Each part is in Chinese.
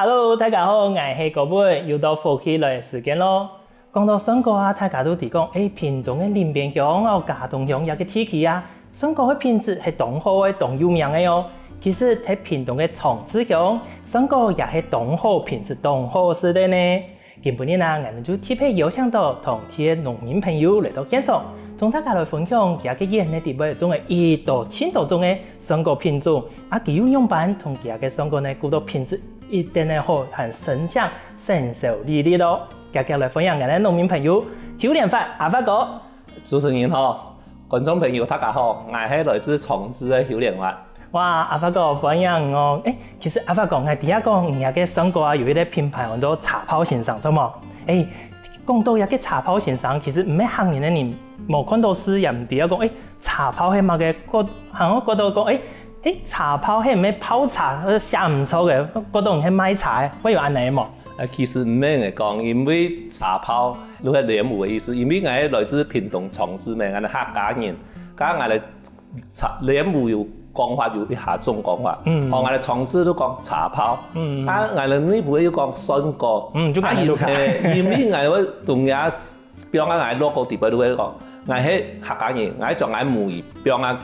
Hello， 大家好，我是高本，又到福氣來的時間咯。講到選舉啊，大家都提講，屏東嘅林邊鄉、嘉東鄉一個地區啊，選舉嘅品質係當好嘅、當有名嘅哦。其實喺屏東嘅長治鄉，選舉也係當好品質、當好事的呢。今日啊，我哋就特別邀請到當地嘅農民朋友嚟到現場，同大家來分享佢嘅園嘅地位中嘅1到10多種嘅選舉品種，啊，佢有樣板同佢嘅選舉呢，顧到品質一定係好，很生長、成熟利利咯。今日來分享我哋農民朋友邱連發阿發哥。主持人好，觀眾朋友大家好，我係來自長治嘅邱連發。哇，阿發哥歡迎哦！其實阿發哥，我第一講人家嘅選舉啊，有一個品牌叫做茶泡先生，做麼？講到一個茶泡先生，其實唔係行年嘅人冇看到書，也唔知啊講，茶泡係乜嘅？行我覺得講，茶泡係咩泡茶，寫唔錯嘅，覺得係賣茶嘅，會有安尼冇？其實唔係嚟講，因為茶泡都係蓮霧嘅意思，因為我係來自屏東長治嘅，我係客家人，加我哋茶蓮霧有講法有一下種講法，我哋長治都講茶泡，我哋呢部要講選舉，因為我哋同樣比如我哋 logo 地位都會講，我係客家人，我係將我哋母語，比如我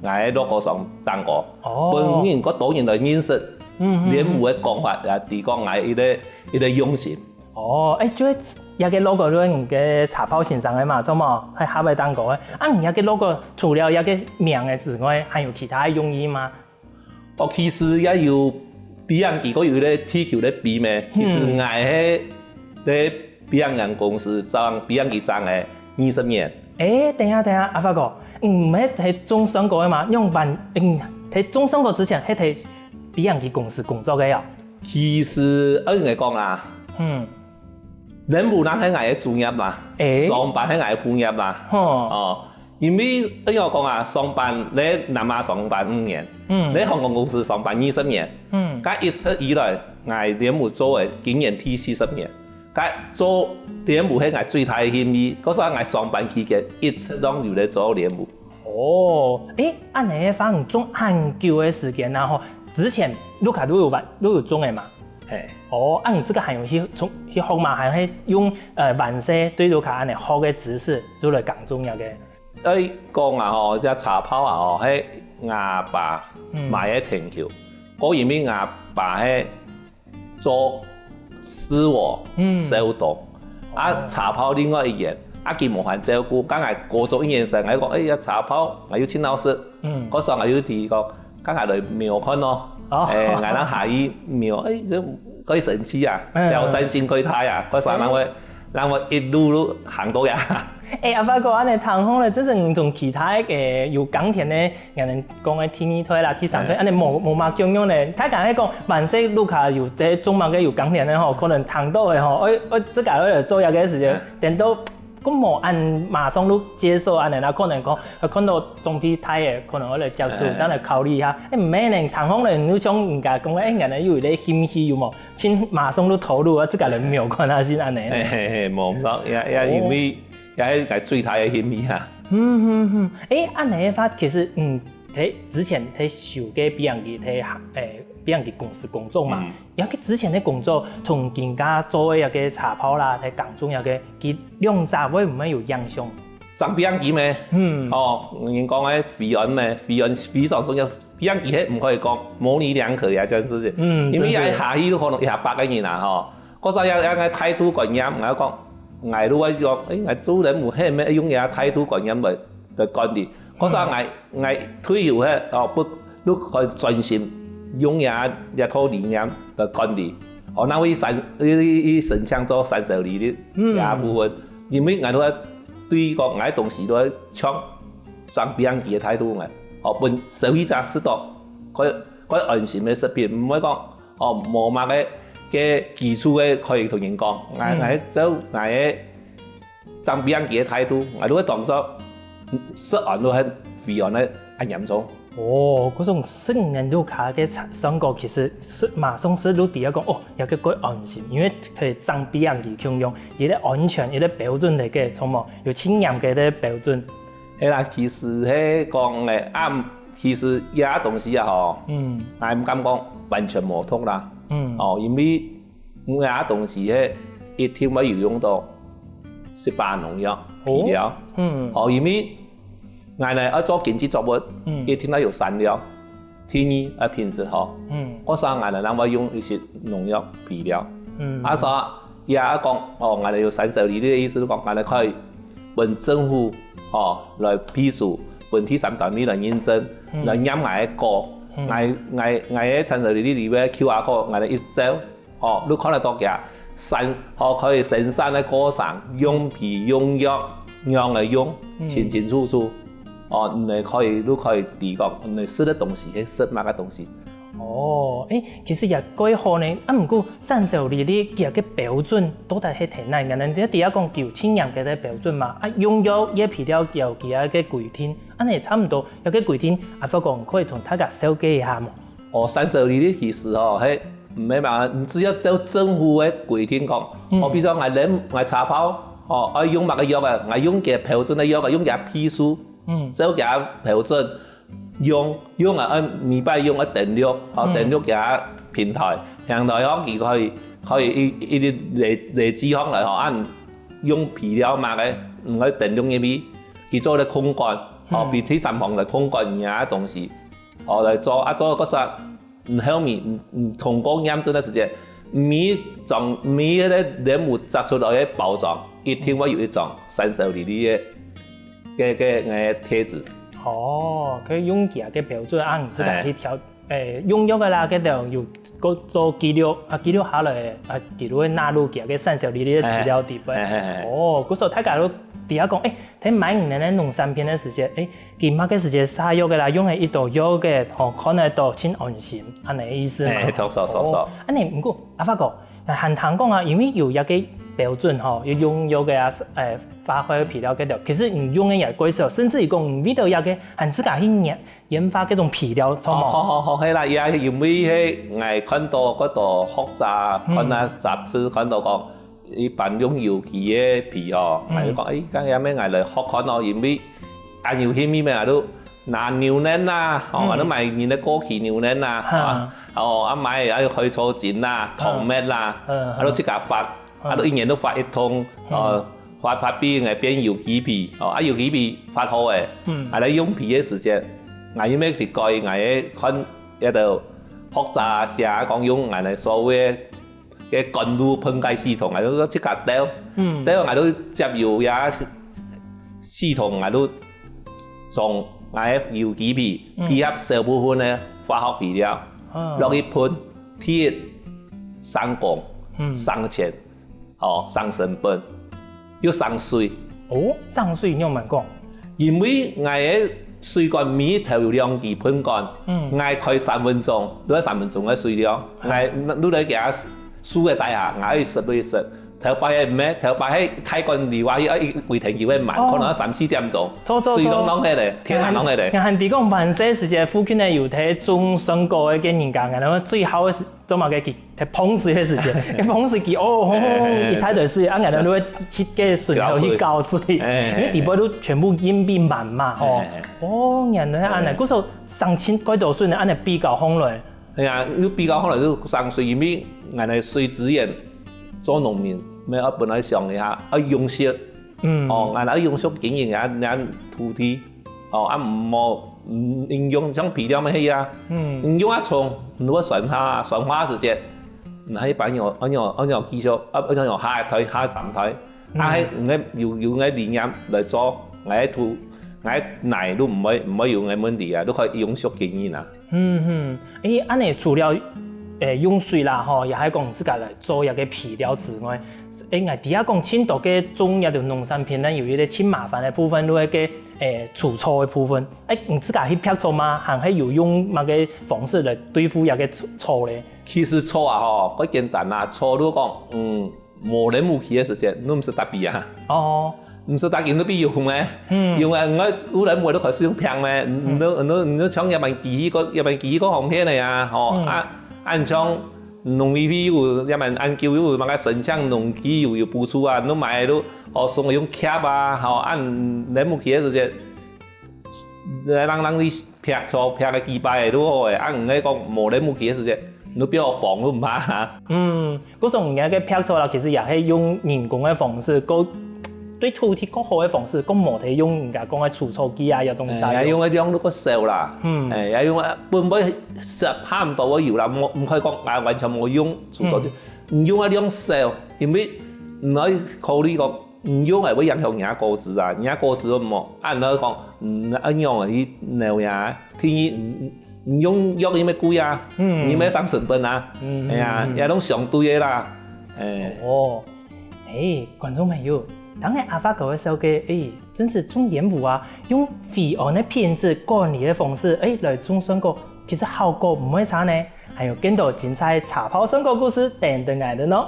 喺 logo 上當過，本人嗰多年來認識，蓮霧嘅講法也提講我係一個用心。就係一個 logo 都係嘅茶泡先生嘅嘛，做麼係下邊當過嘅？一個 logo 除了一個名嘅之外，還有其他用意嗎？其實也有比人幾個有咧踢球咧比咩？其實我係咧比人間公司賺比人幾賺嘅20年。等下，阿發哥。唔係喺中選舉嘅嘛，用辦喺中選舉之前係喺比人嘅公司工作嘅呀。其實按嚟講啦，人無能係我嘅主業嘛，上班係我嘅副業嘛。因為按我講啊，上班你南亞上班5年，你香港公司上班20年，咁一直以來我蓮霧做嘅經驗T 40年。做蓮霧係我最大嘅興味，嗰時候我上班期間一直都有咧做蓮霧。按你反正種很久嘅時間啦，之前盧卡都有種嘅嘛。按這個還有去學嘛，還係用晚些對盧卡按嚟學嘅知識做嚟講種嘅。講啊隻茶泡啊喺阿爸買嘅田橋，嗰因為阿爸係做私貨手動，茶泡另外一樣，佢無限照顧，梗係過咗1年成，我講茶泡我要請老師，嗰時候我要提講，梗係嚟瞄看咯，我哋下一瞄，可以神奇啊，挑戰性可以睇啊，嗰時候讓我一路行到呀。阿發哥，安尼談好咧，即係從其他嘅有耕田咧，人哋講嘅第2推啦、第3推，安尼冇嘛咁樣咧。他講喺講，萬世盧卡有即種物嘅有耕田咧吼，可能談到嘅吼，我即個嚟做一個時間，但都咁冇按馬上都接受安尼啦，可能講看到種批太嘅，可能我嚟接受，真係考慮下。唔係咧，談好咧，你像人家講人哋有啲興趣有冇？先馬上都投入啊，即個嚟瞄看下先安尼。冇錯，也因為。也係最大嘅興味啊！按你嘅法其實喺之前喺受嘅比人嘅比人嘅公司工作嘛，有佢之前嘅工作同人家做嘅一個茶泡啦，喺工中有嘅佢兩者會唔會有影響？爭比人幾咩？人講喺肥安咩？肥安非常重要，比人幾係唔可以講模棱兩可呀，真係。因為喺下依都可能100個人啊，嗰時候有個態度觀念，我講。我都會講，我做蓮霧係咩用嘢態度觀念嚟管理。嗰時候我退休咧，都可以專心用嘢一套理念嚟管理。那會神像做成熟利的也部分，因為我都對個我東西都搶爭別人嘅態度嘅。本消費者適當可以安心嘅食品，唔會講冇乜嘅基礎嘅可以同人講，我係走我係爭別人嘅態度，我都會當作食安都係肥安咧係嚴重。嗰種食人盧卡嘅選舉其實馬上是都第一個有個個安心，因為佢爭別人嘅供用，有啲安全，有啲標準嚟嘅，從冇有清嚴嘅啲標準。係啦，其實係講嘅其實有啲東西啊，我唔敢講完全冇通啦。因为有些东西一定要用到18农药肥料。因为我哋要做經濟作物，一定要有產料，天二品質好。嗰時候我哋能夠用一些農藥肥料。所以也講我哋有產銷履歷嘅意思，講我哋可以問政府來批數，問第三單位來認證，來驗我嘅果。我嘅產銷履歷裏面 QR code 我哋一走，你看得到嘅可以生產嘅過程，用皮用藥樣嚟用，清清楚楚。你可以提供你食的東西係食乜嘅東西。其實也幾好呢。不過產銷履歷嘅標準到底係點樣嘅呢？你第一講9千樣嘅標準嘛，用藥嘅皮料有其他嘅規定，你差唔多有嘅規定，不過可以同大家紹介一下嘛。產銷履歷其實係唔係嘛，唔只要照政府嘅規定講，比如說我茶包，我用乜嘅藥啊，我用嘅標準嘅藥啊，用嘅批數。照佢標準用啊，每擺用啊電錄嘅平台佢可以一啲嚟指向嚟按用皮料嘛嘅，唔可以電錄入面，佢做啲控管，比第三方嚟控管嘢東西，嚟做嗰時唔後面唔通過驗證嘅時間，每嗰啲禮物摘出來嘅包裝，一定會有一種產銷履歷嘅貼紙。佢用其他嘅標準按自己去調，用藥嘅啦，佢就要個做記錄，記錄下來，記錄會納入其他嘅產銷履歷嘅資料底部。嗰時候大家都第一講，睇買唔嘅農產品嘅時間，佢買嘅時間曬藥嘅啦，用係一道藥嘅，可能到先安心，係咪意思嘛？錯。你唔過發覺。韓堂講啊，因為有一個標準要用藥嘅化學皮料嗰條，其實唔用嘅也貴少，甚至於講唔必到有嘅韓自家去研發嗰種皮料，錯冇？係啦，也因為我看到嗰度學習，看下雜誌，看到講一般用有機嘅皮我就講咁有咩我嚟學看咯，因為按有啲咩啊都拿牛奶啊，我都買人哋過期牛奶啊。買去錯錢啦、糖蜜啦，都即刻發，都一年都發一通，發俾人變有機皮，有機皮發好嘅，你用皮嘅時間，我要咩是改，我看一度複雜寫講用我哋所謂嘅乾露噴解系統，我都即刻掉，我都接油也系統，我都從我有機皮配合少部分嘅化學皮料。落去噴，鐵、生鋼、生鉛，生成本，要生水。生水你有問過？因為我嘅水管每頭有兩支噴管，我開3分鐘，都係3分鐘嘅水量。我都嚟嘅水嘅底下，我去10頭擺喺咩？頭擺喺開關離話要回停要慢，可能要3-4點鐘。水攏攏喺度，天然攏喺度。人哋講萬世時節附近咧有睇種水果嘅人家，然後最好嘅做乜嘅佢碰水嘅時節，佢碰水佢一睇就水，人哋都會去嘅水頭去搞水，因為地波都全部淹變滿嘛。人哋按嚟嗰時候上千幾度水，按嚟比較好嚟。係啊，要比較可能都上水，因為人哋水資源做農民。咩？我本來想一下，用惜，我用惜經營人土地，唔應用像皮料咩嘢啊？應用從如果酸化時節，喺把用技術，用下台下三台，喺用嘅理念嚟做，喺土喺泥都唔會用嘅問題啊，都可以用惜經營啊。按你除了用水啦，也係講自家嚟做一個皮料之外，我哋下講青島嘅種一條農產品咧，有一啲千麻煩嘅部分，都係嘅除草嘅部分。你自家去劈草嘛，還係有用乜嘅方式嚟對付一個草咧？其實草啊，好簡單啊，草都講，無人無氣嘅時間，都唔識特別啊。唔識特別都必要用咩？用我有人會都可以使用平咩？你搶日本機嗰行片嚟啊，按像農委會有日本按叫有乜嘅生產農機有補助啊，你買都送用夾啊，按人無氣嘅時間，讓你劈草劈個幾百都好嘅，按唔係講無人無氣嘅時間。你比我防都唔怕。嗰種而家嘅拍出啦，其實也係用人工嘅方式，對土地較好嘅方式，咁冇睇用人家講嘅除草機啊，有種使用嗰個燒啦，也用本實差唔多嘅油啦，唔可以講完全冇用除草機，唔用嗰種燒，因為唔可以考慮個唔用係會影響人家果子啊，人家果子都冇，按你講唔用啲牛呀，天然唔用藥有咩貴啊，有咩省成本啊，係啊，也都相對嘅啦，觀眾朋友。當然阿發哥嘅手機，真是種蓮霧啊！用肥安嘅品質管理嘅方式，來種水果，其實效果唔會差呢。還有更多精彩茶泡水果故事等等來的呢。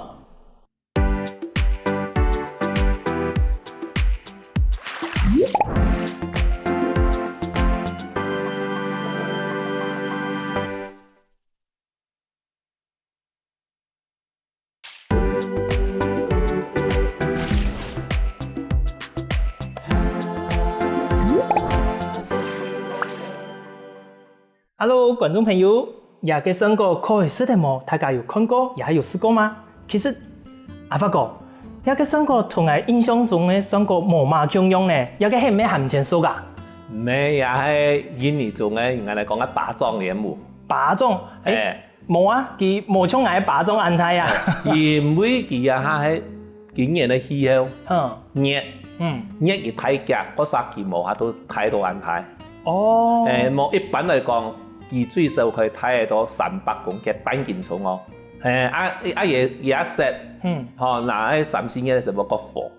Hello， 觀眾朋友，也個水果可以食得冇？大家有看過，也有試過嗎？其實阿發哥，也個水果同我印象中嘅水果冇嘛共樣呢？也個係咩含錢數噶？唔係，也係印尼種嘅，人家嚟講嘅巴掌蓮霧。巴掌？冇啊，佢冇像我嘅巴掌安泰啊。因為佢啊係今年嘅氣候熱，熱而太夾，嗰剎佢冇下都太多安泰。冇一般嚟講。佢最少可以睇到300公斤半斤重哦。嘢一食，嗱喺3-4日就冇個火。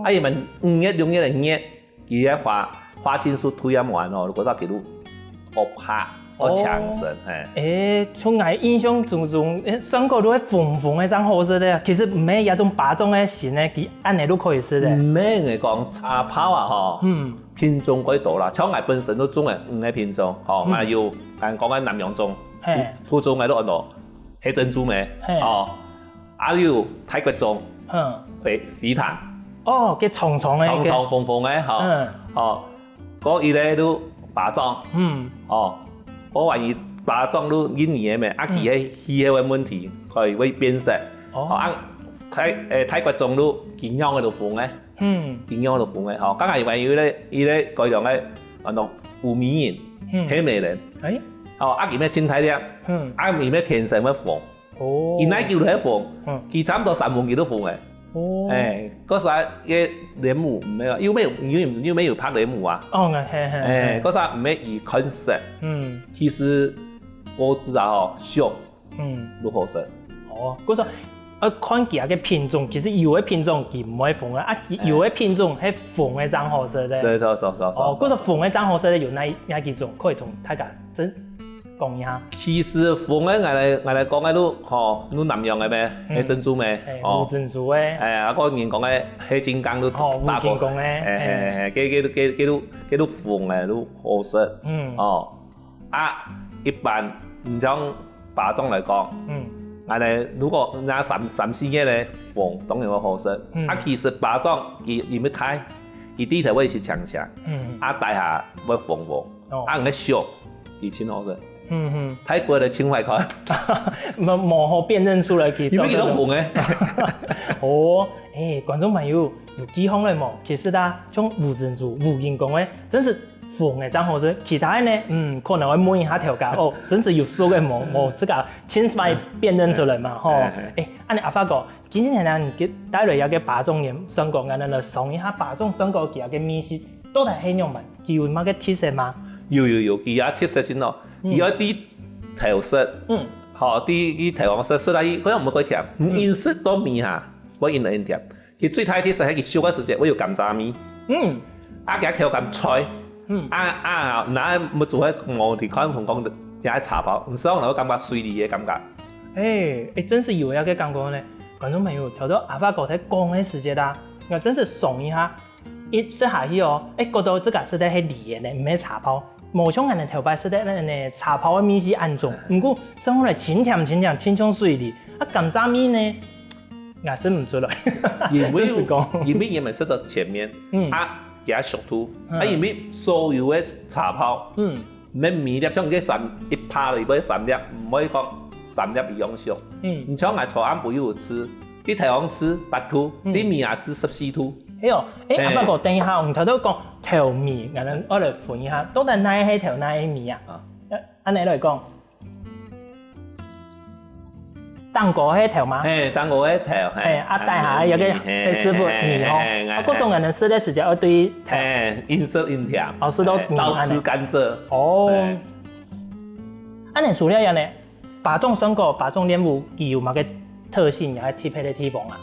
嘢咪5日6日嚟熱，佢嘅花青素推咁完哦，覺得佢都好怕，好強身。從我印象中水果都係紅紅嘅種好食嘅，其實唔係一種巴掌嘅型咧，佢按嚟都可以食嘅。唔係嚟講茶泡啊，品種幾多啦，像我本身都種嘅5個品種，還有講緊南洋種，土種嘅都很多，黑珍珠咩，還有泰國種，飛檀，嘅長長嘅，長長紅紅嘅，嗰啲咧都巴掌，我懷疑巴掌都印尼嘅咩，佢係氣候嘅問題，佢會變色，泰國種都見樣嘅都紅嘅。點樣都紅嘅，剛才話要咧，伊咧改良嘅運動烏米人、黑美人，佢咩真體啲，佢咩天生嘅紅，佢奶叫都係紅，佢差唔多3分幾都紅嘅，嗰陣嘅蓮霧唔係話，有沒有拍蓮霧啊？嗰陣唔係以컨셉，其實果子啊，熟，都好食。嗰陣。看其他嘅品種，其實有嘅品種佢唔係紅嘅，有嘅品種係紅嘅種好食嘅。對。嗰個紅嘅種好食嘅有哪幾種？可以同大家真講一下。其實紅嘅我哋講嘅都南洋嘅咩？黑珍珠咩？烏珍珠嘅。嗰人講嘅黑金剛都大金剛嘅。幾都紅嘅都好食。一般唔將巴掌嚟講。我哋如果拿3-4日咧紅，當然會好食。其實巴掌佢唔要太，佢底頭會是長長，大下會紅喎。唔係熟，佢先好食。泰國嘅青花菜，冇好辨認出來佢。有咩叫紅嘅？觀眾朋友有記號咧冇？其實啦，像烏珍珠、烏金剛嘅，真是。紅嘅真好食，其他呢，可能會摸一下條架，真是有熟嘅冇這個輕快辨認出來嘛，按你阿發哥，今天呢，你帶來一個巴掌蓮水果，我哋嚟嘗一下巴掌水果佢嘅味道，到底係樣乜？佢有乜嘅特色嗎？有，佢有特色先咯，佢有啲調色，啲調黃色色啦，佢又唔會甜，顏色都味下，會濃啲甜。佢最大嘅特色係佢燒嘅時節會有甘蔗味，佢調咁脆。嗱，冇做喺我哋看紅講也係茶包，唔使我感覺水利嘅感覺。真是有一個感覺呢。觀眾朋友聽到阿發哥喺講嘅時節啦，我真是嘗一下，一食下去覺得這個食得係甜嘅，唔係茶包。冇像我哋頭擺食得咧茶包嘅味是安種，不過生活嚟清甜，清香水利。甘蔗味呢，我食唔出來。因為也咪食到前面，也熟土，因為所有嘅茶泡，免米粒，像这一拍落去3粒，唔可以讲3粒以上。唔像我初暗不有吃，你台湾吃8兔，你米也吃14兔。哎呦，阿发哥，等一下，我们头讲调米，我来分一下，到底哪一调哪一米啊？按你来讲。蛋糕迄条吗？蛋糕迄条。带下有个崔师傅米吼，告诉我们吃的时间要对条。阴涩阴甜。是都米倒吃甘蔗。哦。按你塑料样呢，把种水果、把种莲雾，伊有某个特性，也係特別的地方啊。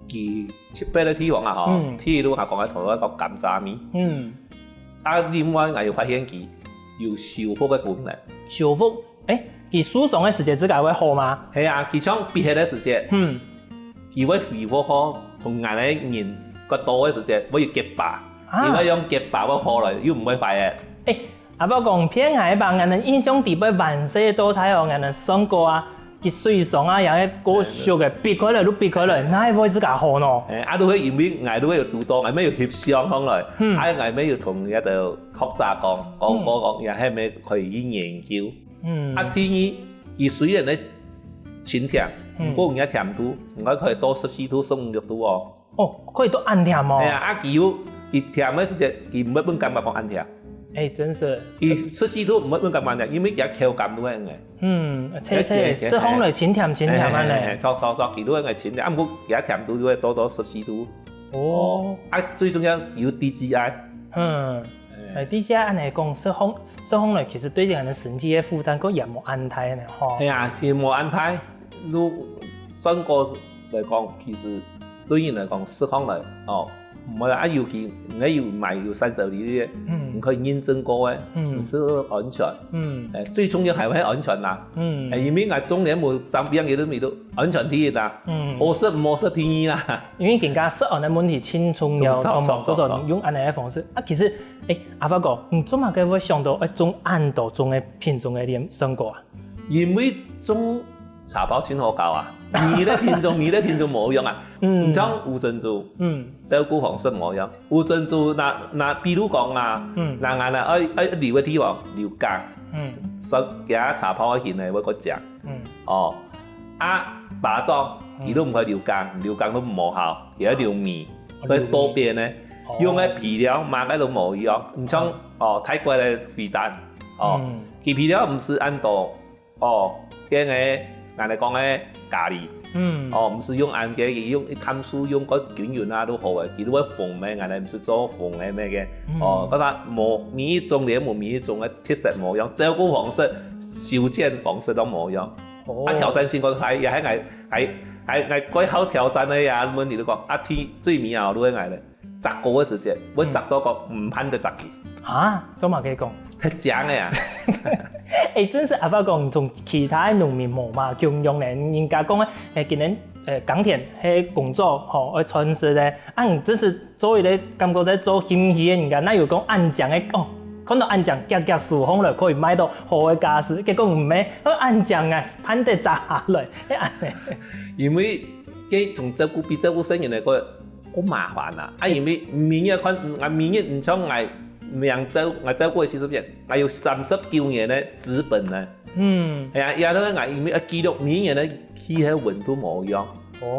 伊特別的地方啊，吼，譬如我講嘅頭一個甘蔗米。另外我又發現佢有修復嘅功能。修復？佢輸送嘅時間之間會好嗎？係啊，佢像閉氣嘅時間，佢會恢復好，同人嘅人個多嘅時間會結疤，佢會用結疤會好來，又唔會壞嘅。阿伯講偏係把人哋印象地位萬歲多睇哦，人哋水果啊，佢水送啊，有啲果熟嘅，別開來都別開來，哪會之間好呢？都會因為我都會讀到，我咪要協商講來，我咪要同一度學者講，又係咪可以研究？天意，佢雖然咧淺甜，不過而家甜度，應該可以多14度、15度哦。可以多暗甜哦。係啊，佢甜嘅時節，佢唔會本感覺講暗甜。真是。佢14度唔會本感覺暗甜，因為有口感都係嘅。切，色紅嚟淺甜安尼。錯，佢都係嘅淺甜，不過而家甜度都會多14度。最重要有 DGI。DGI 按嚟講，色紅嚟其實對人嘅身體嘅負擔個也冇安泰嘅吼。係啊，是冇安泰。如水果嚟講，其實對人嚟講，色紅嚟唔係尤其你要買要30厘嘅，唔可以驗證過嘅，是安全。最重要係會安全啦。因為我中年冇爭邊嘅都未到安全啲啦。冇失天意啦。因為更加食安嘅問題清楚了，同埋嗰種用安尼嘅方式。其實阿發哥，你做乜嘅會想到種按度種嘅品種嘅水果啊？因為種茶包先好搞啊。米的品種冇用啊，唔像烏珍珠，照顧方式冇用。烏珍珠那比如講啊，嗱我哋愛留嘅地方留乾，所以茶泡嘅芡係會個正。把裝佢都唔可以留乾都冇效，而係留米，所以多變咧，用嘅皮料買嘅都冇用，唔像泰國嘅肥蛋，佢皮料唔是按度嘅。我哋講嘅咖喱，唔是用按嘅，用探素用個卷圓啊都好嘅，佢都會縫咩，我哋唔是做縫嘅咩嘅，覺得冇每一種嘢冇每一種嘅特色冇用，照顧方式、修剪方式都冇用。挑戰性個係又係最好挑戰嘅呀，問你都講天最美好都係我哋摘果嘅時節，會摘到個唔噴嘅摘嘅。做乜嘅講？太正嘅呀！真是阿發講同其他農民冇嘛共用咧，人家講咧今年耕田係工作去傳承咧，真是做咧感覺在做興趣嘅人家，哪有講按獎嘅看到按獎夾樹風來可以買到好嘅家私，結果唔係，按獎啊噴得砸下來，因為佢從照顧比照顧生人嚟講好麻煩啊！因為明日唔像我。我照顧40年，我有39年嘅資本咧。係啊，然後咧我因為記錄每年嘅氣候溫度冇用，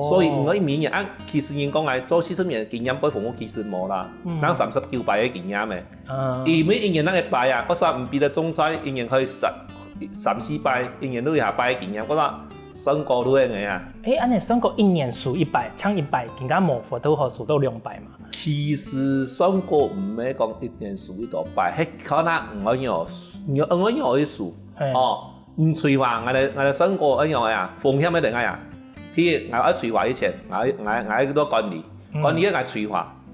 所以我每年其實人講我做40年嘅經驗，嗰父母其實冇啦，咱39擺嘅經驗嘅。因為一年咱嘅擺啊，嗰時唔比得種菜，一年可以3-4擺，一年都有下擺嘅經驗，嗰時水果都係嘅啊。按你水果一年數1擺，搶1擺，更加冇法都可數到2擺嘛。其實水果唔係講一年數一道擺，係可能我樣去數。唔催化，我哋水果一樣嘅啊，風險一定係啊。譬如我一催化以前，我好多乾梨我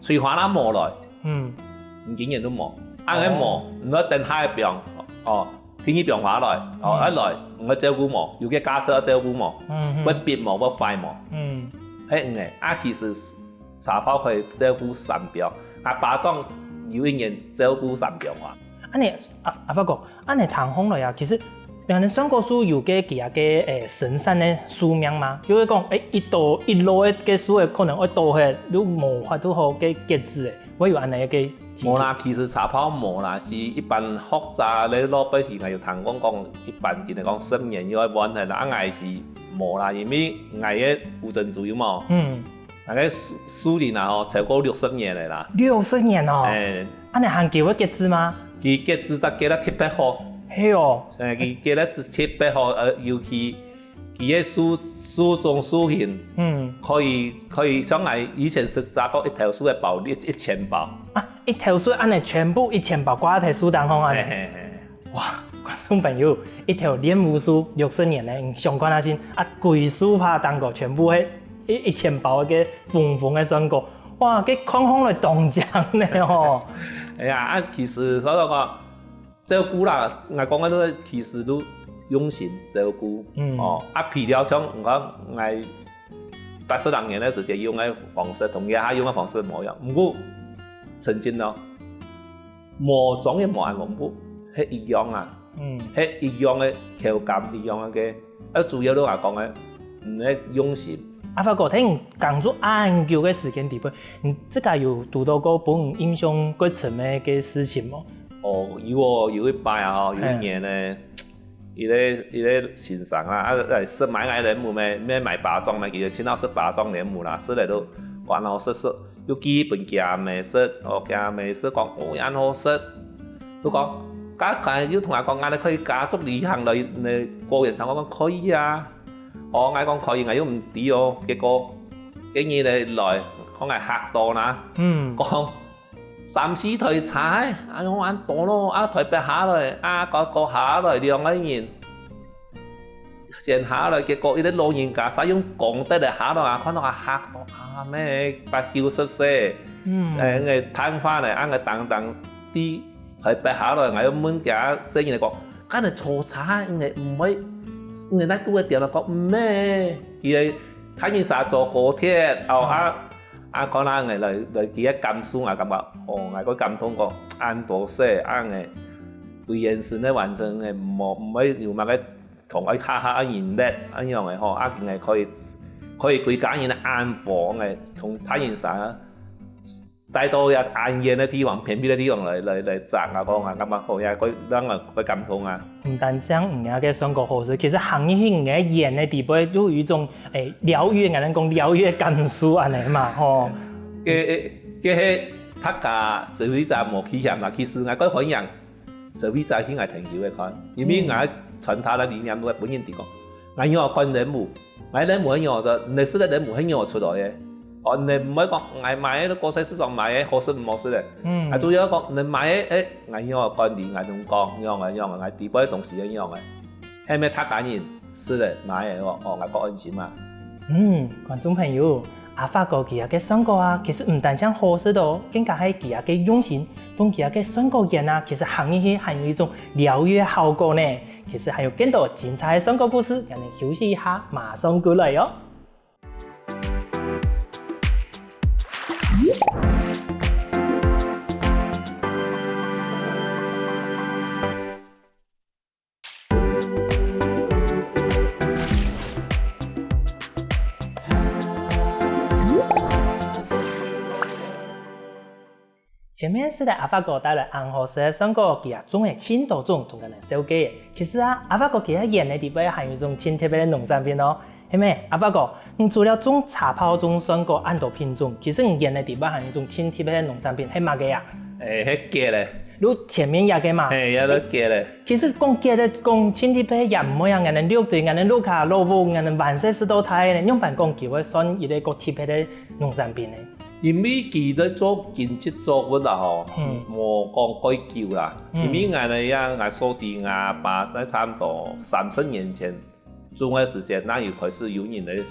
催化啦磨來，唔竟然都磨，一磨唔一定下一病，天氣變化來，一來我照顧磨，要嘅家嫂照顧磨，不別磨不快磨，其實。茶泡可以照顧3病，把裝有一年照顧3病話。阿發哥，按你談風來啊，其實人哋水果樹有嘅其他嘅生產嘅樹苗嘛，就會講一路嘅樹可能會多些，都無法度好嘅結子嘅，我有按你嘅无啦，其實茶泡無啦，是一般複雜咧攞俾時係要談講一般嘅嚟講10年要問題啦，嗌是無啦，因為嗌嘅有珍珠有冇？那個樹林啊，吼，超過60年嚟啦。60年哦。啊，你還叫佢結籽嗎？佢結籽得結得特別好。係哦。佢結得特別好，尤其佢嘅樹種樹形，可以像係以前實習過一條樹嘅包1000包。啊，一條樹安尼全部1000包掛喺樹當中啊！哇，觀眾朋友，一條蓮霧樹60年咧，上觀下先，啊，規樹拍當個全部係1000包嘅豐豐嘅成果，哇，佢康康嚟當獎咧吼！係啊，其實嗰個照顧啦，我講嘅都其實都用心照顧，皮料像我講80年嘅時間用嘅方式同而家用嘅方式冇一樣，不過曾經咯，磨種嘅磨眼黃布係一樣啊，係一樣嘅口感，一樣嘅，主要都係講嘅唔係用心。阿發哥，聽講咗研究嘅時間點，你即個有讀到過幫你印象最深嘅事情嗎？哦，有一擺啊，有一年咧，伊咧欣賞啊，是買個人物咩買巴裝咩，其實青島是巴裝人物啦，是嚟到關老師說有基本嘅美食，嘅美食講安好食，都講加要同我講，你可以加足旅行嚟過人場，我講可以啊。我嗌講可以，我要唔知哦。結果竟然你來，我係嚇到啦。講3、4台菜，我玩多咯，台北下來，個下來兩個人，先下來，結果伊啲老人家使用講得嚟下來，看到我嚇到咩890，誒攤翻嚟，等啲台北下來，我要問家聲音嚟講，梗係錯菜，唔會。người nói tôi tiền là có mê thì thấy như sao cho cổ thiết con là người lời kia cảm xúc à cảm bảo người có cảm thông có ăn đồ xe ăn người tuy nhiên sự này hoàn thành người một mấy điều mà cái同佢哈nhìn đẹp anh nhau người họ người可以佢講嘢咧安放嘅同睇現實帶到有暗夜嘅地方、偏僻嘅地方嚟摘啊講啊咁啊，好呀，佢當然佢感動啊。唔單止唔係嘅雙國好事，其實行業唔係演嘅地步，都有一種療愈，我哋講療愈嘅感受安尼嘛，吼。係他家社會上冇企業啦，其實我覺得可以讓社會上先係停留嘅看，因為我傳達嘅理念都係本人哋講，我要講人物，我人物很有的，歷史嘅人物很有出來嘅。你唔可以講，我買喺國際市場買嘅好事唔好事嘅。主要講你買嘅，我要觀點，我同講一樣，我地位同時一樣嘅。係咪他揀人是嘅買嘅我覺安心啊。觀眾朋友，阿發哥佢嘅選果啊，其實唔單止好食到，更加係佢嘅用心，同佢嘅選果園啊，其實行業係有一種療癒效果呢。其實還有更多精彩嘅選果故事，讓你休息一下，馬上過來喲。前面是阿發哥帶來紅河市嘅選果，佢種係青島種同佢哋收機嘅。其實阿發哥佢喺園嘅地方係有一種挺特別嘅農產品咯。係咪？阿發哥，你除了種茶泡種選果按多品種，其實你園嘅地方係有一種挺特別嘅農產品，係乜嘅呀？係雞咧。你前面也嘅嘛？係有得雞咧。其實講雞咧，講挺特別也唔一樣，人哋綠嘴，人哋綠卡綠布，人哋顏色是都睇嘅，用辦講叫佢算一個特別嘅農產品咧。因為佢在做經濟作物啦，嗬，冇講改叫啦。因為我哋我所地我爸在差唔多30年前種嘅時間，那又開始有人嚟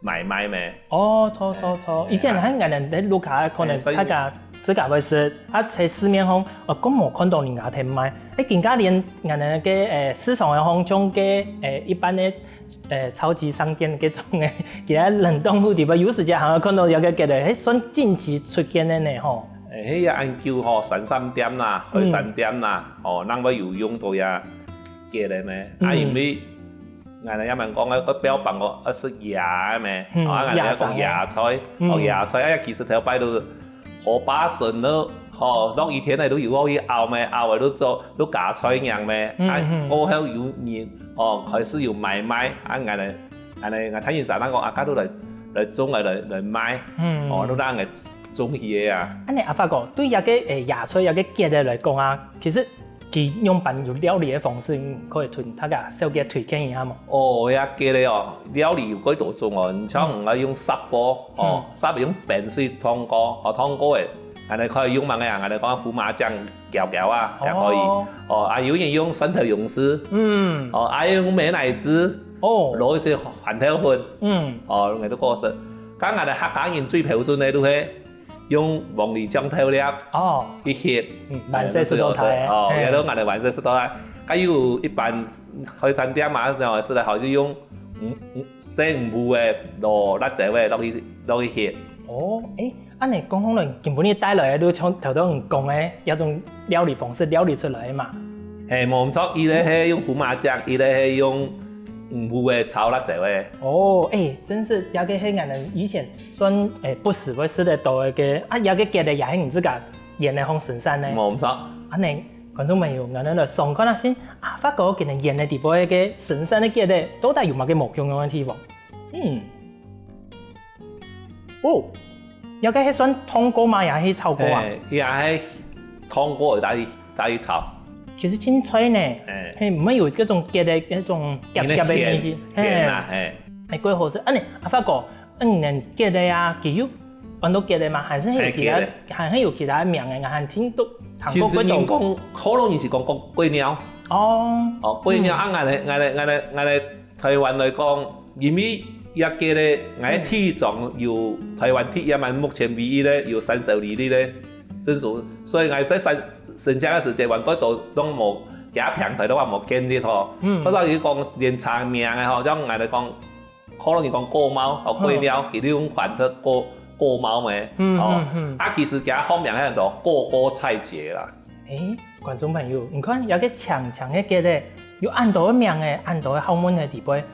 買賣咩？錯，以前喺人哋喺路卡可能大家自家會食，喺市面上咁冇看到人家喺賣，更加連人哋嘅市場嘅方向嘅一般嘅。超級商店嗰種嘅，其他冷凍庫地方有時間行看到有個嘅咧，係算近期出現嘅呢吼。迄個研究吼，神山店啦、海產店啦，人會有用到呀嘅咧咩？因為我哋一問講個標榜個是芽咩？我哋講芽菜，芽菜其實條擺到河巴筍咯，落雨天的都有可以熬咩，熬的都做都加菜样咩，我喺有年开始有买卖，俺哋睇現實那個阿家都嚟種嚟賣，都讓人種嘢啊。安尼阿發哥對一個野菜一個節日嚟講啊，其實佢用辦有料理嘅方式，可以同大家小姐推薦一下嘛。呀節咧料理有幾多種你像我用砂鍋，砂用冰水燙過，燙過嘅，你可以用乜嘢？我哋講胡麻醬攪啊，也可以。有人用生頭用絲，用美乃滋。攞一些環體粉，我都過食。咁我哋客家人最標準嘅都係用黃梨醬調料，去醃，萬世十多台，也都我哋萬世十多台。咁有一般去餐廳嘛，就係好似用生五嘅落辣椒嘅落去醃。安尼講嚟，根本你帶來嘅都從頭到唔講嘅一種料理方式料理出來嘛。冇唔錯，伊咧係用胡麻醬，伊咧係用五嘅炒辣椒嘅。真是有個係人以前算不時會食得到嘅，有個節日也係唔知㗎，鹽嚟放神山咧。冇唔錯。安尼觀眾朋友，我哋嚟上看下先，發覺其實鹽嘅地方嘅神山嘅節日，到底有乜嘅唔同嘅地方？有個係算湯鍋嘛，也係炒鍋啊？也係湯鍋打去炒。其實青菜呢，唔係有嗰種結的嗰種夾嘅東西，係幾好食。安尼阿發哥，人結的啊，佢有很多結的嘛，還是有其他，還是有其他名嘅，我還聽到韓國嗰種。講可能是講粿鳥。粿鳥我哋台灣來講，因為一個咧，我哋體重有台灣體，也蠻目前唯一咧有30厘咧，真數，所以我哋在生產嘅時節，原本都冇假平台都話冇見啲嗬。嗰陣時講連長命嘅嗬，像我哋講，可能是講過貓或粿鳥，佢哋用反出過貓嘅。其實假方面喺度過菜節啦。觀眾朋友，唔看有個長嘅節咧，有按到嘅名嘅，按到嘅後門嘅地位。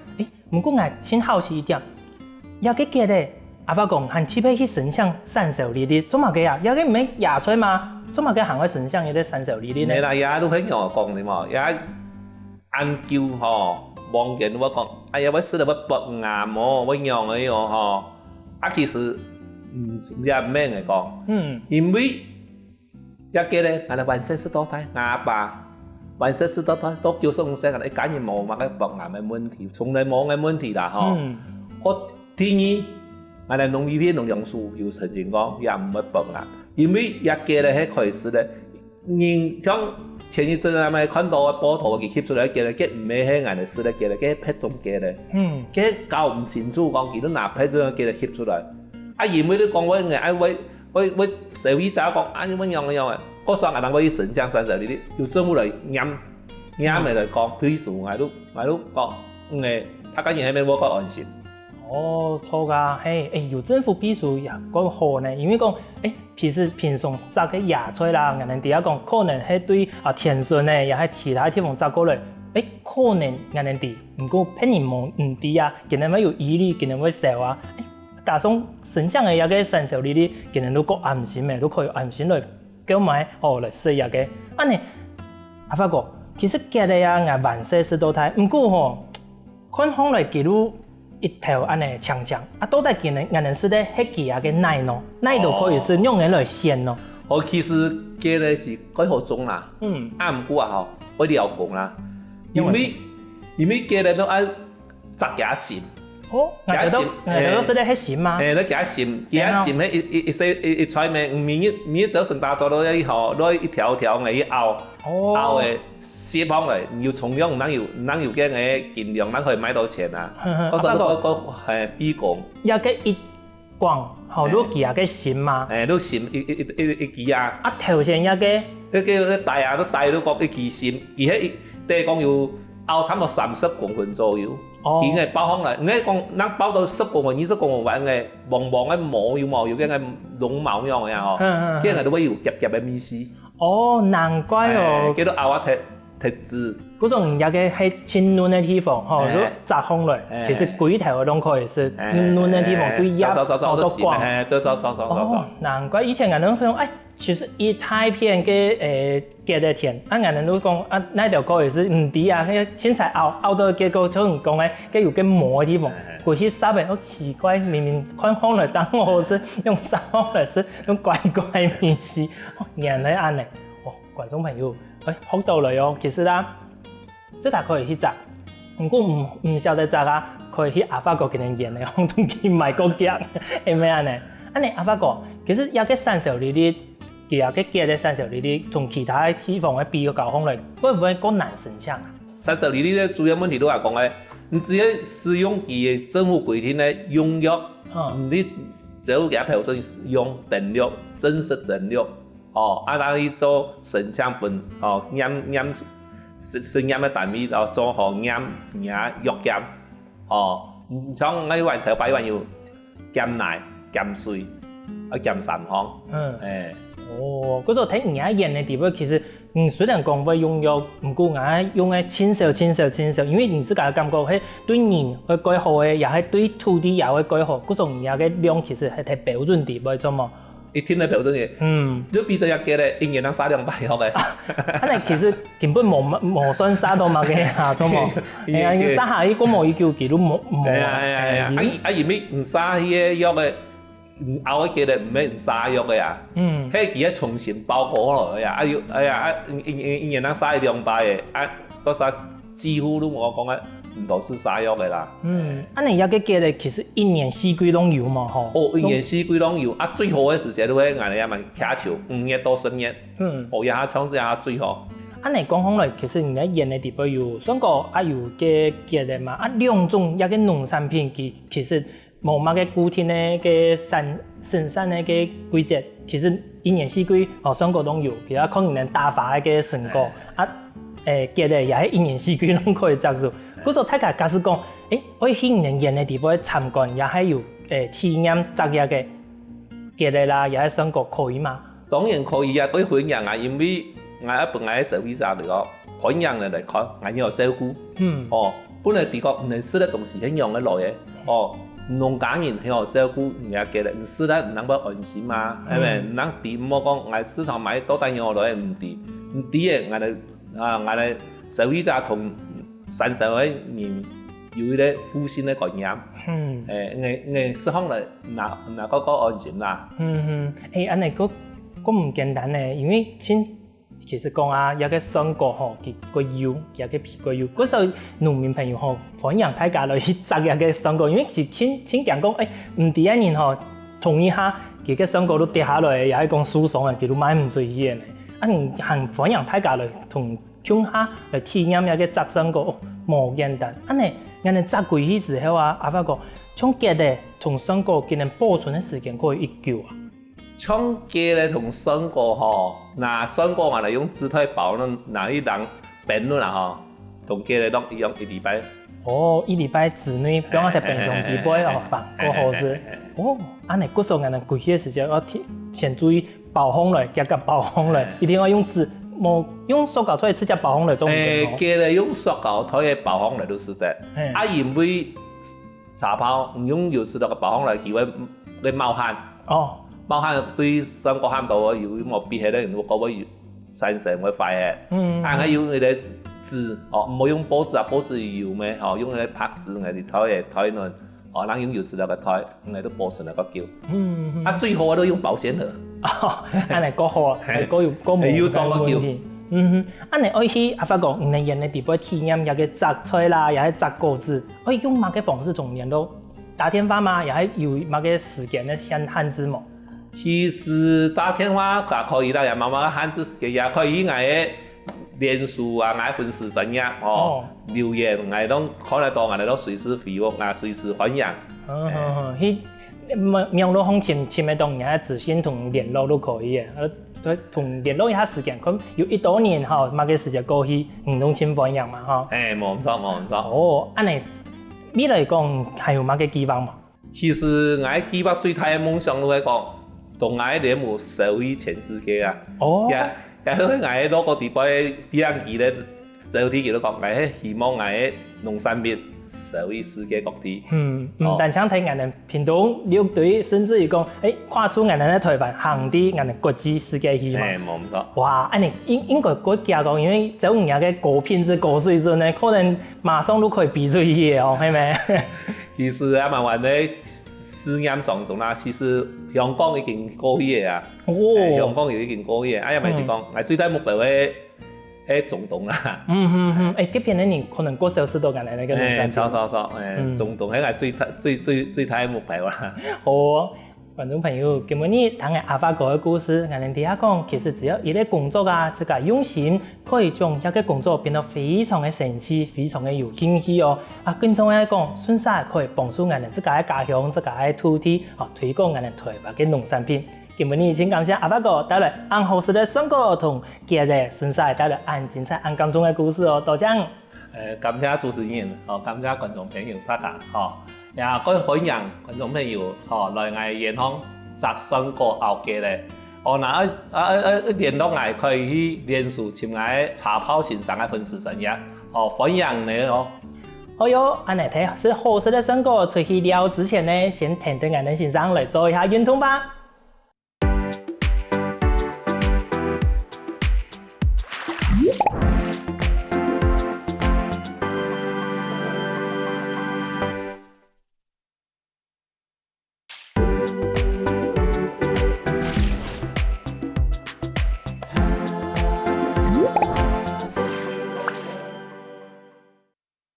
唔過我先好奇一點，有個節咧，阿發講係特別去神像30厘的，做乜嘅啊？有個唔係野菜嘛？做乜嘅行為神像有啲30厘的呢？你啦，也都很樣講的嘛，也研究嗬，望見我講，我食到我拔牙毛，我樣嘅嗬，其實也唔咩嚟講，因為一個咧，我哋萬世十多代，阿爸萬世十多代都叫送聲，我哋假如冇乜嘅拔牙嘅問題，從來冇嘅問題啦，我第二，我哋農業農糧署有曾經講，也唔會拔牙。因為一個咧係開始咧，人將前一陣咪看到嘅報道，佢翕出來嘅咧，佢唔係喺人哋試咧嘅咧，佢拍中嘅咧，佢搞唔清楚講佢都拿拍咗嘅咧翕出來。因為你講我嘅，我社會就講，乜樣嘅，嗰時候我哋可以神將30厘，要政府嚟驗嚟嚟講，譬如我都講，他講嘢係咪我個安心？錯噶，有政府秘書也講好呢，因為講，平常摘嘅野菜啦，人哋第一講可能係對田順呢，也係其他地方摘過來，可能人哋啲，唔過偏人冇唔啲啊，可能會有疑慮，可能會少啊，加上神像嘅一個30厘啲，可能都個安心嘅，都可以安心來購買來食一個。安尼，阿發哥，其實嘅咧啊，我萬世十多台，唔過看方來記錄。一條安尼長長，到底佢哋人食咧係幾啊個奶咯？奶都可以是用嚟鮮咯。其實嘅咧是幾好種啦。唔過啊，我哋有講啦，因為嘅咧都愛摘假鹹。我哋都食得係鹹嘛？你假鹹係一菜咩？米早晨打咗攞一條嘅熬嘅。寫幫嚟，要重量唔能要驚嘅，盡量可以買到錢啊！嗰時候個係飛講，有個一廣好多幾啊個線嘛，都線一幾啊！頭先一個大啊都大到個一幾線，而且即係講要拗差唔多30公分左右，已經係包開嚟。你講能包到10公分、20公分嘅，黃嘅毛要嘅絨毛樣嘅嗬，跟住都會有夾嘅米絲。難怪哦！叫做拗一踢特质。嗰種也嘅係清嫩嘅地方，吼，如果摘空來，其實龜頭都可以是嫩嘅地方，對葉好多光。對。哦，難怪以前人哋講，哎，其實一大片嘅嘅嘅田，啊人哋都講啊，那條溝也是唔低啊，迄凊彩拗到結果就唔講誒，佢有個磨嘅地方，過去沙嘅好奇怪，明明看風來當我是用沙風來是用怪怪面試，原來安尼，哦，觀眾朋友，學到嚟哦，其實啦。即係可以去摘，不過唔曉得摘啊，可以去阿法國嘅人演嘅，我都見買過夾，係咪啊呢？安尼阿法國其實有個山上呢啲，其實個夾嘅山上呢啲，同其他地方嘅比個交通嚟，會唔會更難想象啊？山上呢啲咧主要問題都係講咧，你只要使用佢政府規定嘅用藥，你就嘅標準用電力、真實電力，哦，按照去做成像本，哦，驗。實驗嘅單位就做好驗藥檢，哦，像我話頭擺話要檢奶、檢水、檢三項。哦，嗰時睇人家演嘅地方，其實雖然講會用藥，唔過我用嘅清少，因為你自家感覺係對人會改好嘅，也係對土地也會改好。嗰種人家嘅量其實係睇標準地位啫嘛。一天嘅標準嘅，你比這一個咧，一年能殺200藥嘅。安尼其實根本冇算殺到嘛嘅下咗嘛，係啊，要殺下啲公務要叫都冇。係啊，而咪唔殺呢個藥嘅，後一個咧唔係唔殺藥嘅啊。係而家重新包裹落去啊，一年能殺200嘅，嗰陣幾乎都我講嘅。唔都是殺藥嘅啦。安尼有個嘅咧，其實一年四季都有嘛，吼。哦，一年四季都有，啊，最好嘅時節都係我哋一問卡球5月到10月。哦，一下創一下最好。安尼講起來，其實人家演嘅地方有，雙個啊有嘅嘅咧嘛，啊兩種一個農產品，其實冇乜嘅固定嘅嘅生產嘅嘅季節，其實一年四季哦雙個都有，其他可能能大發嘅成果啊。嘅咧也係一年四季都可以摘到。嗰時候大家假使講，我去人演嘅地方參觀，也係有體驗摘嘢嘅嘅咧啦，也係想過可以嘛？當然可以啊，對婚姻啊，因為我一本來喺社會上嚟講，婚姻嚟講，我要照顧。哦，本來地個唔能食嘅東西，係用得落嘅。哦，農家人係要照顧人家嘅咧，唔食得唔能夠安心嘛，係咪？唔能抵唔好講，我市場買多單嘢落嚟唔抵，唔抵嘅我哋。我哋社會就同山上嘅人有一個互信嘅概念。我食方嚟嗱嗰個安全啦。安尼個唔簡單咧，因為其實講啊，有個酸果吼，佢個油，有個皮個油。嗰時候農民朋友吼，歡迎大家嚟去摘有個酸果，因為是先講講，唔第一年吼，同一下佢個酸果都跌下來，又係講輸送嘅，佢都買唔出去嘅。行歡迎大家來同鄉下來體驗一個摘酸果，冇簡單。安尼，人哋摘過去之後啊，阿發覺像芥咧同酸果，佢能保存嘅時間可以一久啊。像芥咧同酸果吼，嗱酸果我哋用紙袋包咯，嗱一人冰咯啦吼，同芥咧都一樣1禮拜。哦，1禮拜之內，不用喺冰箱底擺哦，放個好事。哦，安尼嗰時候人哋過去嘅時間要先注意。保風嚟，加個保風嚟，一定要用紙，冇用塑膠袋直接保風嚟做唔到。嘅咧用塑膠袋嘅保風嚟都是得。因為茶包唔用有時嗰個保風嚟，佢會冒汗。哦，冒汗對酸果喊到有冇必要咧？如果會產生會壞嘅。但係用嗰啲紙，哦，唔好用報紙啊，報紙油咩？哦，用嗰啲拍紙嗰啲台論。哦，咱用有時那個台，我都保存那個叫。最好都用保鮮盒。安尼個好啊，個有個冇問題。安尼我去阿發覺，唔能用嘅地方體驗，有個摘菜啦，又係摘果子。我用乜嘅方式從年到打電話嘛，又係有乜嘅時間咧限制冇？其實打電話也可以啦，又慢慢限制時間也可以嘅。臉書啊，我粉絲專頁哦，留言我都可能到我哋都隨時回覆，啊隨時歡迎。去網絡風前嘅當然係自信同聯絡都可以嘅，同聯絡一下時間，咁有1多年吼，乜嘅時間過去，唔同情歡迎嘛吼。冇唔錯，冇唔錯。哦，安尼未來講還有乜嘅期望嘛？其實我期望最大嘅夢想都係講，同我哋冇社會全世界啊。哦。也係我攞個地方俾人哋咧早啲叫做講，希望農產品銷於世界各地。但像睇人哋屏東6隊，甚至於講，跨出人哋喺台灣行啲人哋國際世界去嘛。冇唔錯。哇，安尼應該國家講，因為這5樣嘅高品質、高水準咧，可能馬上都可以比出去嘅哦，係咪？其實慢慢咧試驗當中啦，其實香港已經過去嘅啊。香港已經過去嘅，又咪是講，我最大目標中東啦。嗰邊嘅人可能過60多間嚟嘅農產品。中東係我最大目標啦。好哦，觀眾朋友，今日你聽嘅阿發哥嘅故事，我哋底下講，其實只要一個工作啊，自家用心，可以將一個工作變得非常嘅神奇，非常嘅有興趣哦。更重要係講，順勢可以幫助我哋自家嘅家鄉、自家嘅土地，推廣我哋台灣嘅農產品。今日先感謝阿發哥帶來按好食的生果同今日順勢帶來按精彩、按感動嘅故事哦，多謝。感謝主持人，感謝觀眾朋友大家，也可以歡迎觀眾朋友，來我演講摘生果後嘅咧，聯絡我可以去臉書尋我茶泡先生嘅粉絲專頁，歡迎你哦。好喲，安尼睇是好食的生果，出去了之前呢，先聽聽我哋先生來做一下運動吧。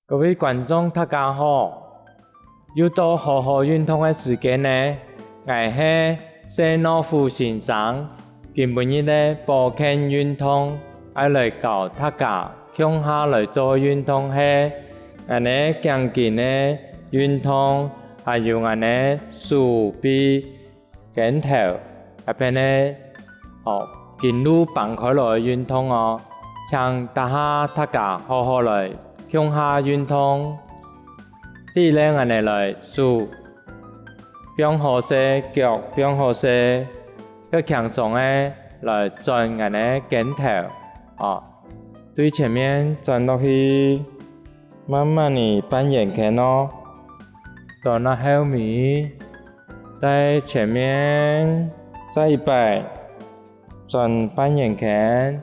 各位觀眾大家好，又到好好運動嘅時間呢，我係謝諾夫先生，今日呢步行運動，要來教大家向下來做運動係，我呢強健呢運動，還有我呢手臂、肩頭，入邊呢經絡放開來運動哦，請大家好好來。向下運動，第一咧，我哋來數，變好勢腳，變好勢，個強壯咧來轉我哋肩頭，對前面轉落去，慢慢地半圓圈咯，轉到後面，在前面再100，轉半圓圈，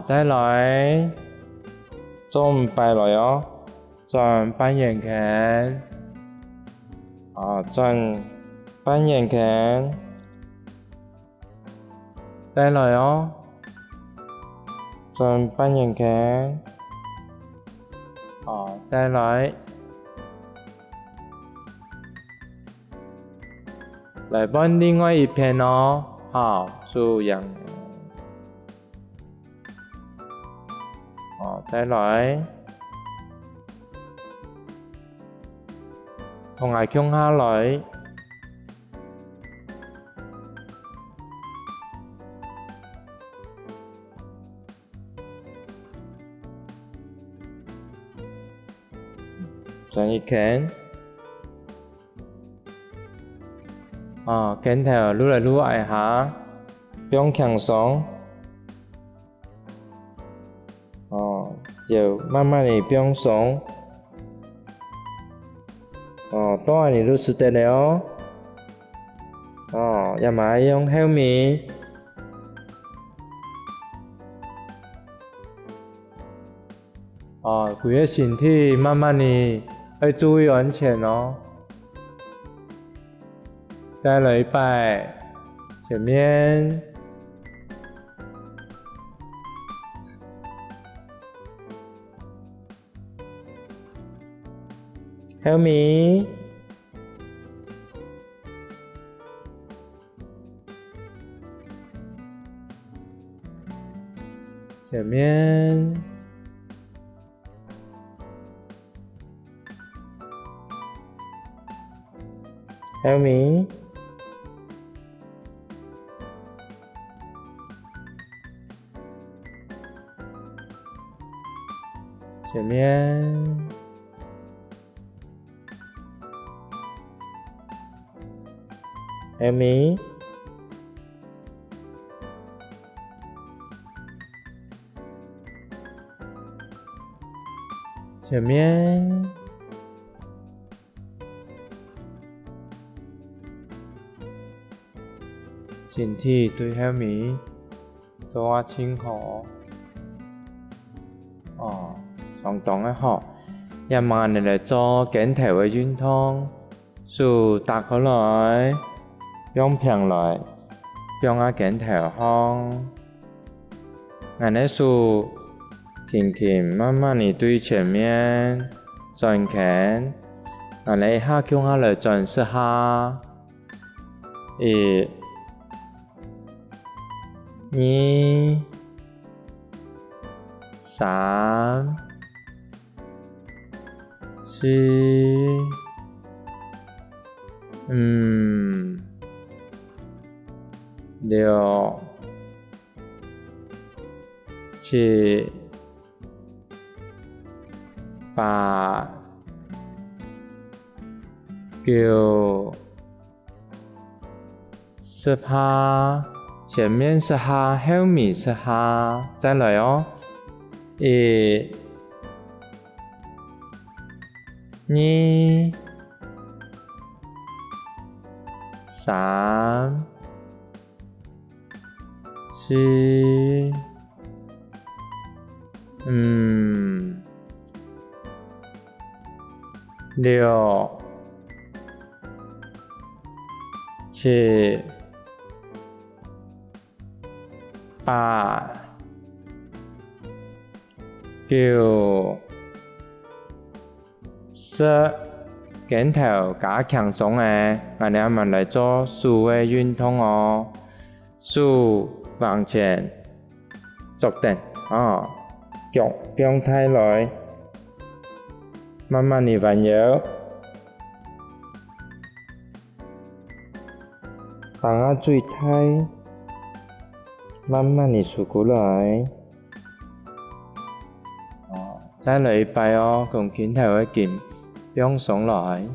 再來。做500來哦，轉半圓圈，轉半圓圈，再來哦，轉半圓圈，再來，來幫另外一邊哦，這樣。再來，同埋向下來，轉一圈，肩頭擼來擼挨下，不用輕鬆。就慢慢地放鬆，當然你都識得了哦，要麼用後面，整個身體慢慢地要注意安全哦，再來100，前面。後面，前面，後面，前面。後面，前面，身体对后面做清好。相當嘅好。一晚你嚟做頸頭嘅運動，數打開來，用平來，用下頸頭胸。我哋數輕輕慢慢地對前面轉頸，我哋下腳下來轉一下，一、二、三、四、五、六、七、八、九、十下，前面十下，後面十下，再來哦。一、二、三、四、五、六、七、八、九、十，頸頭加強鬆嘅，我哋慢慢嚟做數嘅運動哦。數往前，坐定，腳向太來，慢慢地彎腰，放下最太，慢慢地數過來。再嚟一擺哦，用頸頭嘅勁向上來，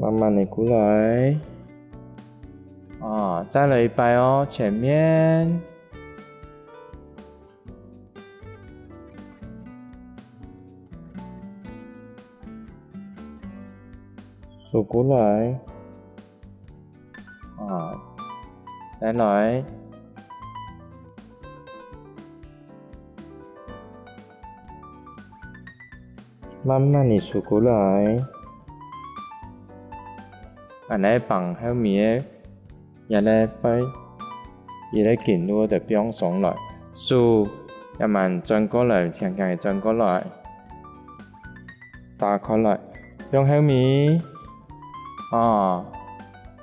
慢慢地過來。再嚟一擺哦，前面，數過來。再來，慢慢地數過來。我哋放後面，一嚟擺，一嚟緊路就變上來，數一慢轉過來，輕輕地轉過來，打開來，向後面，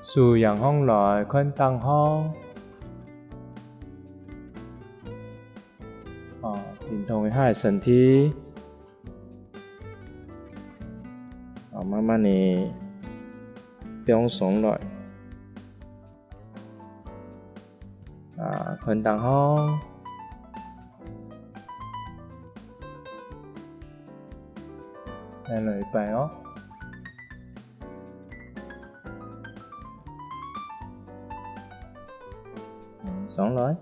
數陽光來，看燈光，運動一下身體，慢慢地變上來，看燈光，再來一擺哦。上來，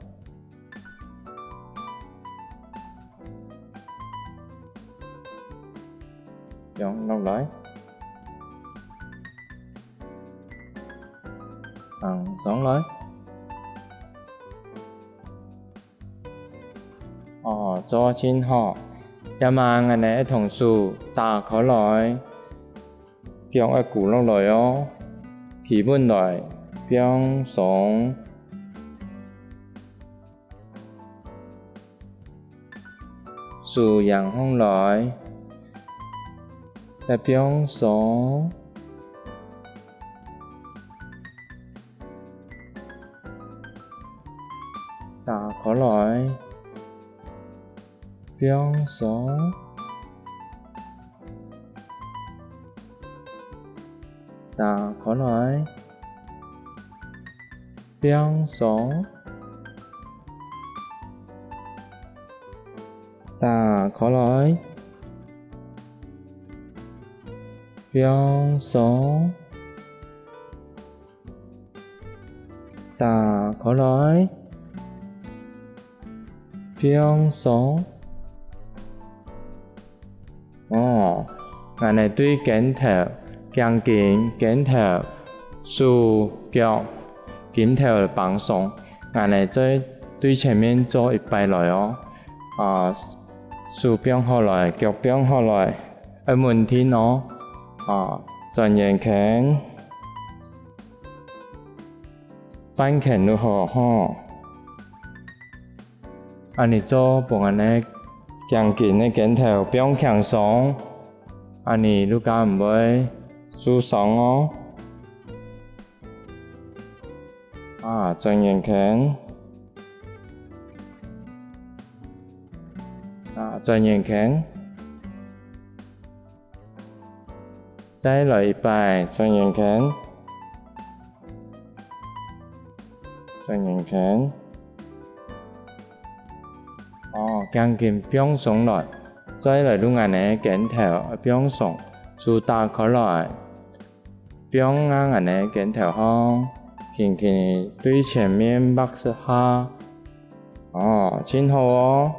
降落來，上來，做真好。一晚我哋同數打開來，將一股落來哦，基本來變上。數陽光來，再變上，打開來，變上，打開來，變上。打開來，變上，打開來，放鬆。我哋對鏡頭、鏡頸、鏡頭、手腳、鏡頭放鬆。我哋再對前面做一擺來哦。手放下來，腳放下來，問天哦。轉眼看，翻看如何吼？安尼做，幫安尼鏡頸的鏡頭放輕鬆，安尼你敢唔會受傷哦？轉眼看，轉眼看。再來一擺，轉眼看，轉眼看。鏡頸放鬆來，再來攏安尼鏡頭放鬆，手打開來，放安尼鏡頭吼，輕輕對前面抹一下，真好哦，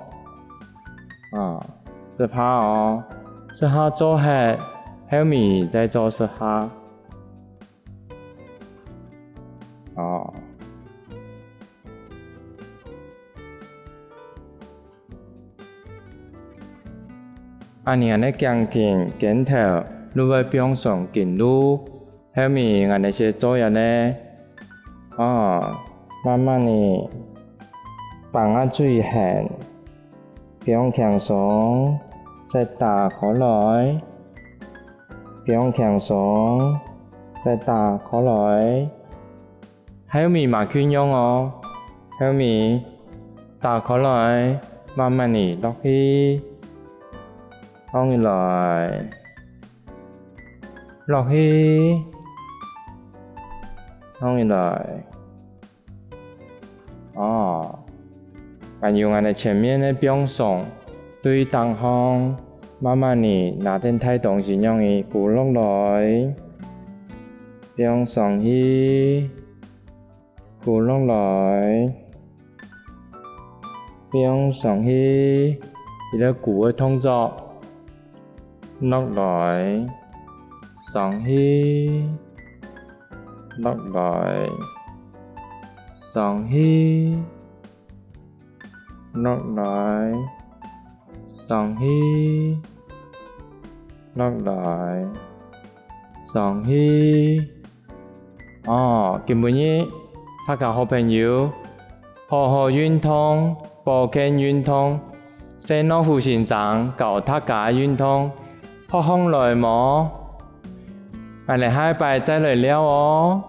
一下哦，一下做下。後面再做一下，安尼鏡頸鏡頭，你要放鬆緊嚕，後面安尼些做嘢呢，慢慢地放水痕，放輕鬆，再打開來。放輕鬆，再打開來，後面嘛圈用哦，後面打開來，慢慢地落去，放入來，落去，放入來，按用安尼前面的放鬆，對東方。慢慢地拿點太東西讓伊鼓落來，放鬆去，鼓落來，放鬆去，伊個鼓的動作，落來，鬆去，落來，鬆去，落來，鬆去。落來，鬆去。今日大家好朋友，好好運動，保健運動，先攞副先生教大家運動，學來冇？我哋下一拜再來聊哦。